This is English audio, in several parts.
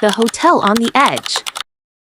the hotel on the edge.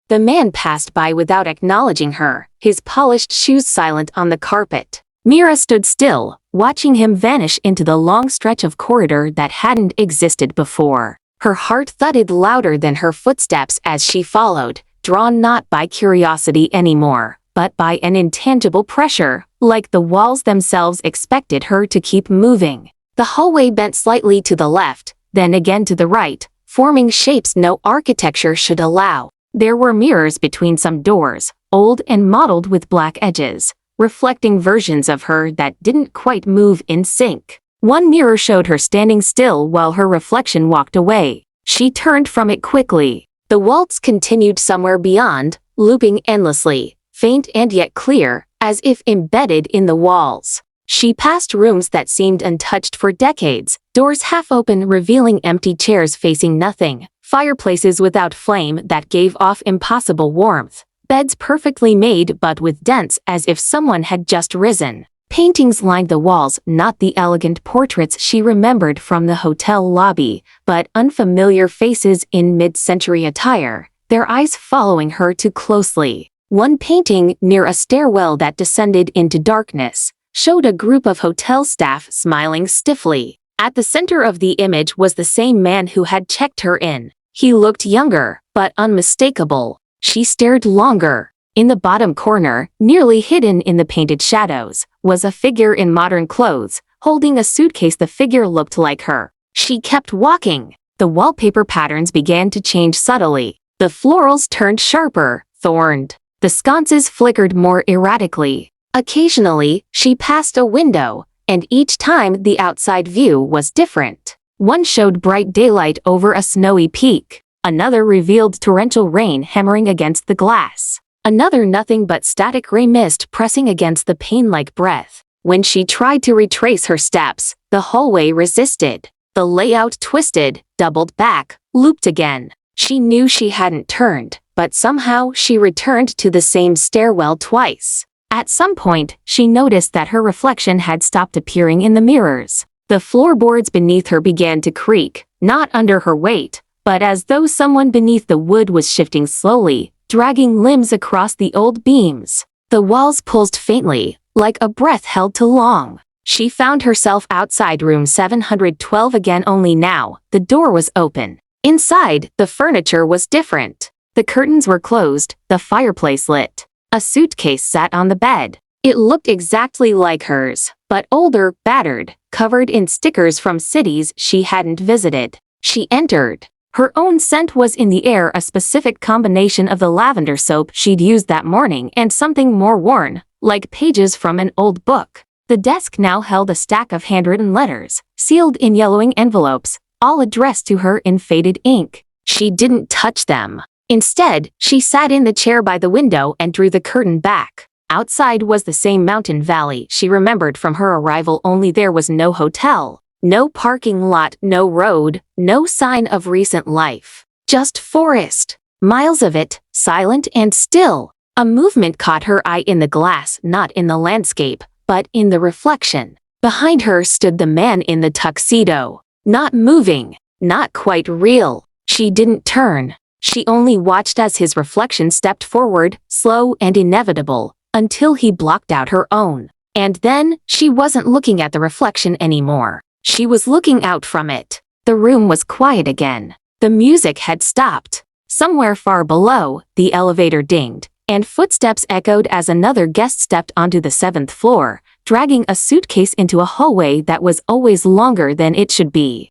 The man passed by without acknowledging her, his polished shoes silent on the carpet. Mira stood still, watching him vanish into the long stretch of corridor that hadn't existed before. Her heart thudded louder than her footsteps as she followed, drawn not by curiosity anymore, but by an intangible pressure, like the walls themselves expected her to keep moving. The hallway bent slightly to the left, then again to the right, forming shapes no architecture should allow. There were mirrors between some doors, old and mottled with black edges, reflecting versions of her that didn't quite move in sync. One mirror showed her standing still while her reflection walked away. She turned from it quickly. The waltz continued somewhere beyond, looping endlessly, faint and yet clear, as if embedded in the walls. She passed rooms that seemed untouched for decades, doors half open revealing empty chairs facing nothing, fireplaces without flame that gave off impossible warmth, beds perfectly made but with dents as if someone had just risen. Paintings lined the walls, not the elegant portraits she remembered from the hotel lobby, but unfamiliar faces in mid-century attire, their eyes following her too closely. One painting, near a stairwell that descended into darkness, showed a group of hotel staff smiling stiffly. At the center of the image was the same man who had checked her in. He looked younger, but unmistakable. She stared longer. In the bottom corner, nearly hidden in the painted shadows, was a figure in modern clothes, holding a suitcase. The figure looked like her. She kept walking. The wallpaper patterns began to change subtly. The florals turned sharper, thorned. The sconces flickered more erratically. Occasionally, she passed a window, and each time the outside view was different. One showed bright daylight over a snowy peak. Another revealed torrential rain hammering against the glass. Another nothing but static gray mist pressing against the pain-like breath. When she tried to retrace her steps, the hallway resisted. The layout twisted, doubled back, looped again. She knew she hadn't turned, but somehow she returned to the same stairwell twice. At some point, she noticed that her reflection had stopped appearing in the mirrors. The floorboards beneath her began to creak, not under her weight, but as though someone beneath the wood was shifting slowly, dragging limbs across the old beams. The walls pulsed faintly, like a breath held too long. She found herself outside room 712 again, only now the door was open. Inside, the furniture was different. The curtains were closed, the fireplace lit. A suitcase sat on the bed. It looked exactly like hers, but older, battered, covered in stickers from cities she hadn't visited. She entered. Her own scent was in the air, a specific combination of the lavender soap she'd used that morning and something more worn, like pages from an old book. The desk now held a stack of handwritten letters, sealed in yellowing envelopes, all addressed to her in faded ink. She didn't touch them. Instead, she sat in the chair by the window and drew the curtain back. Outside was the same mountain valley she remembered from her arrival, only there was no hotel, no parking lot, no road, no sign of recent life. Just forest. Miles of it, silent and still. A movement caught her eye in the glass, not in the landscape, but in the reflection. Behind her stood the man in the tuxedo. Not moving, not quite real. She didn't turn. She only watched as his reflection stepped forward, slow and inevitable, until he blocked out her own. And then, she wasn't looking at the reflection anymore. She was looking out from it. The room was quiet again. The music had stopped. Somewhere far below, the elevator dinged, and footsteps echoed as another guest stepped onto the 7th floor, dragging a suitcase into a hallway that was always longer than it should be.